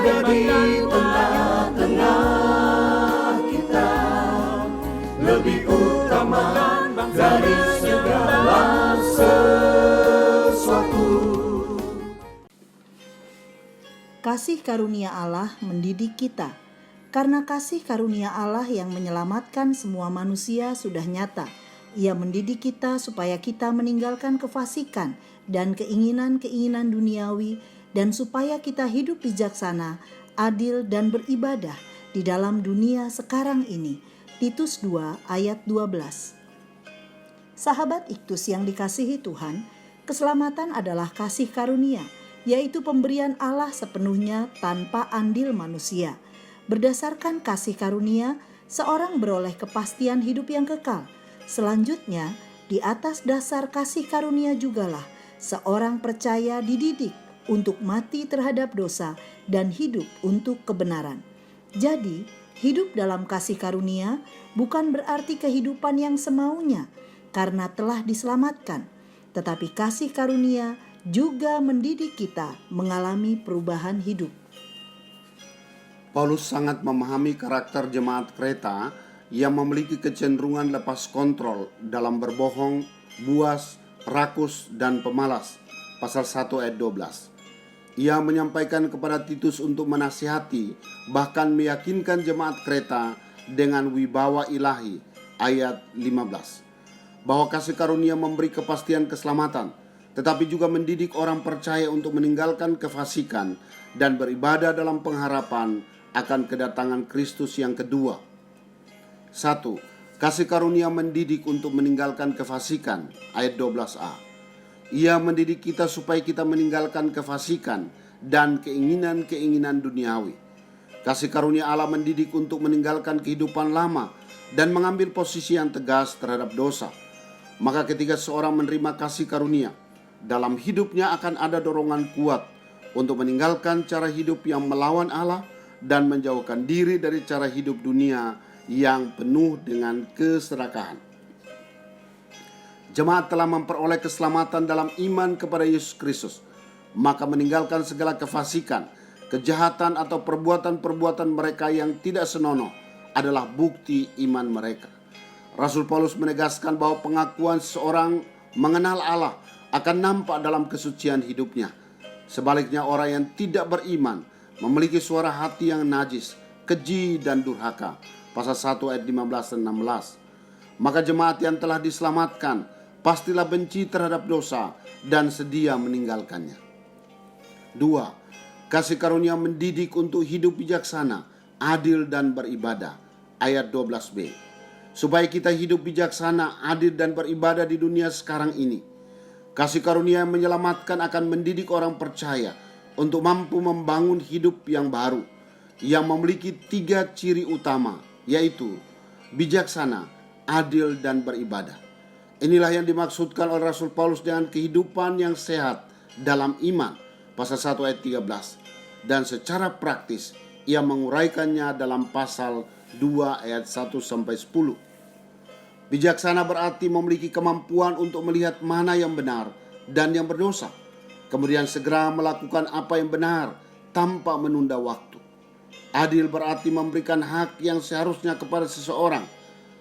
ada di tengah-tengah kita, lebih utama dari segala sesuatu. Kasih karunia Allah mendidik kita. Karena kasih karunia Allah yang menyelamatkan semua manusia sudah nyata. Ia mendidik kita supaya kita meninggalkan kefasikan dan keinginan-keinginan duniawi, dan supaya kita hidup bijaksana, adil, dan beribadah di dalam dunia sekarang ini. Titus 2 ayat 12. Sahabat Iktus yang dikasihi Tuhan, keselamatan adalah kasih karunia, yaitu pemberian Allah sepenuhnya tanpa andil manusia. Berdasarkan kasih karunia, seorang beroleh kepastian hidup yang kekal. Selanjutnya, di atas dasar kasih karunia jugalah seorang percaya dididik untuk mati terhadap dosa dan hidup untuk kebenaran. Jadi, hidup dalam kasih karunia bukan berarti kehidupan yang semaunya karena telah diselamatkan, tetapi kasih karunia juga mendidik kita mengalami perubahan hidup. Paulus sangat memahami karakter jemaat Kreta yang memiliki kecenderungan lepas kontrol dalam berbohong, buas, rakus, dan pemalas. Pasal 1 ayat 12. Ia menyampaikan kepada Titus untuk menasihati, bahkan meyakinkan jemaat Kreta dengan wibawa ilahi. Ayat 15. Bahwa kasih karunia memberi kepastian keselamatan, tetapi juga mendidik orang percaya untuk meninggalkan kefasikan dan beribadah dalam pengharapan akan kedatangan Kristus yang kedua. 1. Kasih karunia mendidik untuk meninggalkan kefasikan. Ayat 12a. Ia mendidik kita supaya kita meninggalkan kefasikan dan keinginan-keinginan duniawi. Kasih karunia Allah mendidik untuk meninggalkan kehidupan lama dan mengambil posisi yang tegas terhadap dosa. Maka ketika seorang menerima kasih karunia, dalam hidupnya akan ada dorongan kuat untuk meninggalkan cara hidup yang melawan Allah dan menjauhkan diri dari cara hidup dunia yang penuh dengan keserakahan. Jemaat telah memperoleh keselamatan dalam iman kepada Yesus Kristus, maka meninggalkan segala kefasikan, kejahatan atau perbuatan-perbuatan mereka yang tidak senonoh adalah bukti iman mereka. Rasul Paulus menegaskan bahwa pengakuan seseorang mengenal Allah akan nampak dalam kesucian hidupnya. Sebaliknya, orang yang tidak beriman memiliki suara hati yang najis, keji, dan durhaka. Pasal 1 ayat 15 dan 16. Maka jemaat yang telah diselamatkan pastilah benci terhadap dosa dan sedia meninggalkannya. 2. Kasih karunia mendidik untuk hidup bijaksana, adil, dan beribadah. Ayat 12b. Supaya kita hidup bijaksana, adil, dan beribadah di dunia sekarang ini. Kasih karunia yang menyelamatkan akan mendidik orang percaya untuk mampu membangun hidup yang baru, yang memiliki 3 ciri utama, yaitu bijaksana, adil, dan beribadah. Inilah yang dimaksudkan oleh Rasul Paulus dengan kehidupan yang sehat dalam iman, pasal 1 ayat 13. Dan secara praktis, ia menguraikannya dalam pasal 2 ayat 1-10. Bijaksana berarti memiliki kemampuan untuk melihat mana yang benar dan yang berdosa, kemudian segera melakukan apa yang benar tanpa menunda waktu. Adil berarti memberikan hak yang seharusnya kepada seseorang.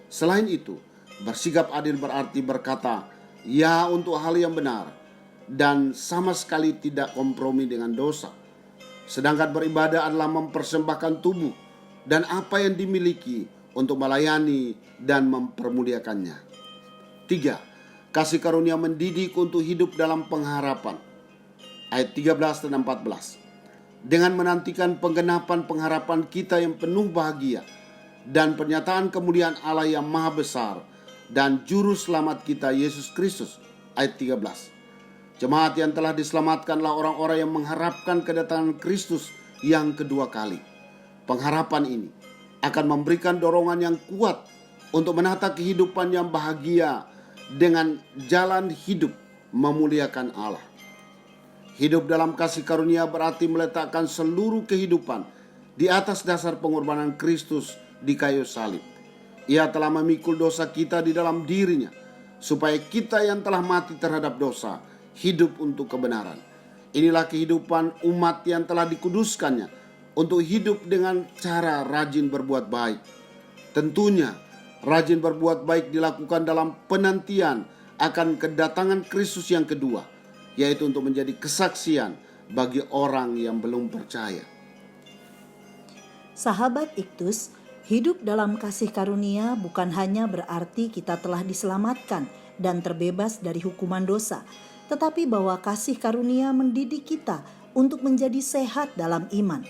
Selain itu, bersikap adil berarti berkata ya untuk hal yang benar dan sama sekali tidak kompromi dengan dosa. Sedangkan beribadah adalah mempersembahkan tubuh dan apa yang dimiliki untuk melayani dan mempermuliakannya. 3. Kasih karunia mendidik untuk hidup dalam pengharapan. Ayat 13 dan 14. Dengan menantikan penggenapan pengharapan kita yang penuh bahagia dan pernyataan kemuliaan Allah yang maha besar dan juru selamat kita Yesus Kristus. Ayat 13. Jemaat yang telah diselamatkanlah orang-orang yang mengharapkan kedatangan Kristus yang kedua kali. Pengharapan ini akan memberikan dorongan yang kuat untuk menata kehidupan yang bahagia dengan jalan hidup memuliakan Allah. Hidup dalam kasih karunia berarti meletakkan seluruh kehidupan di atas dasar pengorbanan Kristus di kayu salib. Ia telah memikul dosa kita di dalam dirinya, supaya kita yang telah mati terhadap dosa hidup untuk kebenaran. Inilah kehidupan umat yang telah dikuduskannya untuk hidup dengan cara rajin berbuat baik. Tentunya, rajin berbuat baik dilakukan dalam penantian akan kedatangan Kristus yang kedua, yaitu untuk menjadi kesaksian bagi orang yang belum percaya. Sahabat Iktus, hidup dalam kasih karunia bukan hanya berarti kita telah diselamatkan dan terbebas dari hukuman dosa, tetapi bahwa kasih karunia mendidik kita untuk menjadi sehat dalam iman.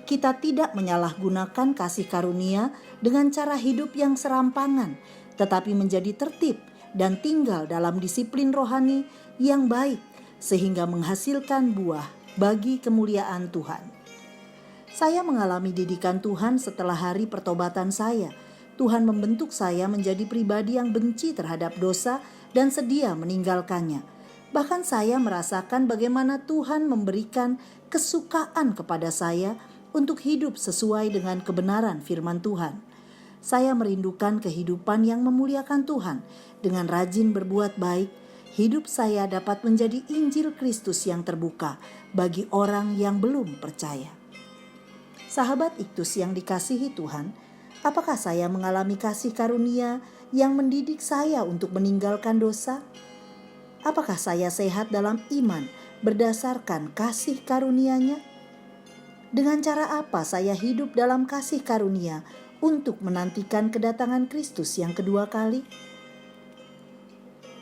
Kita tidak menyalahgunakan kasih karunia dengan cara hidup yang serampangan, tetapi menjadi tertib dan tinggal dalam disiplin rohani yang baik, sehingga menghasilkan buah bagi kemuliaan Tuhan. Saya mengalami didikan Tuhan setelah hari pertobatan saya. Tuhan membentuk saya menjadi pribadi yang benci terhadap dosa dan sedia meninggalkannya. Bahkan saya merasakan bagaimana Tuhan memberikan kesukaan kepada saya untuk hidup sesuai dengan kebenaran firman Tuhan. Saya merindukan kehidupan yang memuliakan Tuhan. Dengan rajin berbuat baik, hidup saya dapat menjadi Injil Kristus yang terbuka bagi orang yang belum percaya. Sahabat Iktus yang dikasihi Tuhan, apakah saya mengalami kasih karunia yang mendidik saya untuk meninggalkan dosa? Apakah saya sehat dalam iman berdasarkan kasih karunia-Nya? Dengan cara apa saya hidup dalam kasih karunia untuk menantikan kedatangan Kristus yang kedua kali?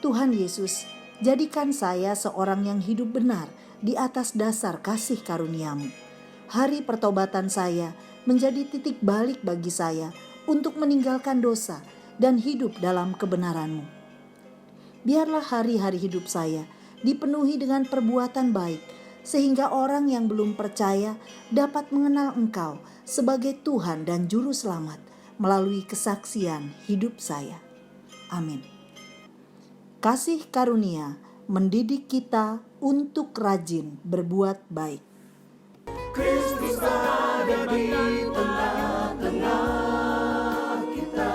Tuhan Yesus, jadikan saya seorang yang hidup benar di atas dasar kasih karunia-Mu. Hari pertobatan saya menjadi titik balik bagi saya untuk meninggalkan dosa dan hidup dalam kebenaran-Mu. Biarlah hari-hari hidup saya dipenuhi dengan perbuatan baik, sehingga orang yang belum percaya dapat mengenal Engkau sebagai Tuhan dan Juru Selamat melalui kesaksian hidup saya. Amin. Kasih karunia mendidik kita untuk rajin berbuat baik. Kristus ada di tengah-tengah kita,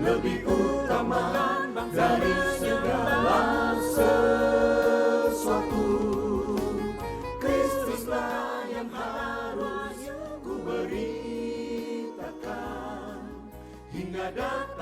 lebih utama dari segala sesuatu. Kristuslah yang harus ku beritakan hingga datang